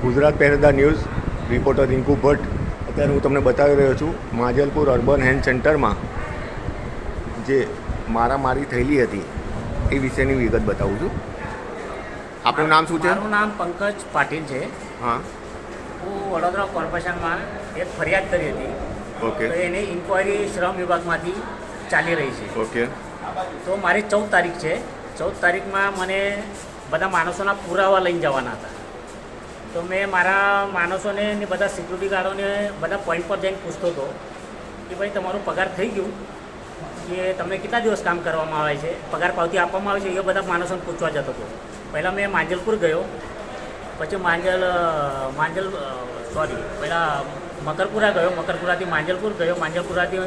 Gujarat Paheredar news reporter Rinku Bhatt. અત્યારે હું તમને બતાવી રહ્યો છું માંજલપુર અર્બન હેલ્થ સેન્ટરમાં જે મારામારી થયેલી હતી એ વિશેની વિગત બતાવું છું. આપનું નામ શું છે? મારું નામ પંકજ પાટીલ છે. હા, હું વડોદરા કોર્પોરેશનમાં એક ફરિયાદ કરી હતી. ઓકે તો એની ઇન્કવાયરી શ્રમ વિભાગમાંથી ચાલી રહી છે. ઓકે તો મારી 14 તારીખ છે. 14 તારીખમાં મને બધા માણસોના પુરાવા લઈને જવાના હતા. તો મેં મારા માણસોને ને બધા સિક્યુરિટી ગાર્ડોને બધા પોઈન્ટ પર જઈને પૂછતો હતો કે ભાઈ તમારું પગાર થઈ ગયું, કે તમને કેટલા દિવસ કામ કરવામાં આવે છે, પગાર પાવતી આપવામાં આવે છે, એ બધા માણસોને પૂછવા જતો હતો. પહેલાં મેં માંજલપુર ગયો, પછી પહેલાં મકરપુરા ગયો, મકરપુરાથી માંજલપુર ગયો, માંજલપુરાથી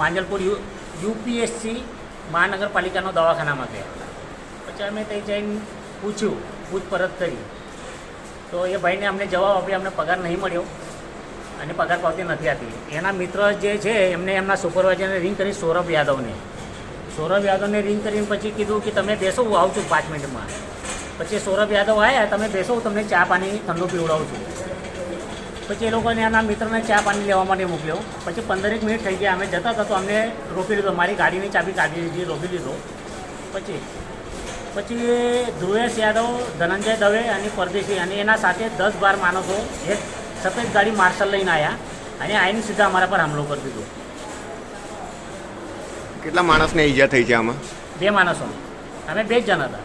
માંજલપુર યુપીએસસી મહાનગરપાલિકાનો દવાખાનામાં ગયા. પછી અમે ત્યાં જઈને પૂછપરછ કરી. તો એ ભાઈને અમને જવાબ આપ્યો અમને પગાર નહીં મળ્યો અને પગાર પાવતી નથી આપી. એના મિત્ર જે છે એમને એમના સુપરવાઇઝરને રિંગ કરી, સૌરભ યાદવને રિંગ કરીને પછી કીધું કે તમે બેસો, હું આવું છું 5 મિનિટમાં. પછી સૌરભ યાદવ આવ્યા, તમે બેસો, હું તમને ચા પાણી ઠંડુ પીવડાવું છું. પછી એ લોકોને એના મિત્રને ચા પાણી લેવા માટે મોકલ્યો. પછી 15 મિનિટ થઈ ગયા, અમે જતા હતા તો અમને રોકી લીધો, મારી ગાડીની ચાબી કાઢી લીધી, રોકી લીધો. પછી ધ્રુવેશ યાદવ, ધનંજય દવે અને પરદેશી અને એના સાથે 10-12 માણસો એક સફેદ ગાડી માર્શલ લઈને આવ્યા અને આવીને સીધા અમારા પર હુમલો કરી દીધો. કેટલા માણસને ઈજા થઈ છે આમાં? 2 માણસો, અમે 2 જ જણ હતા.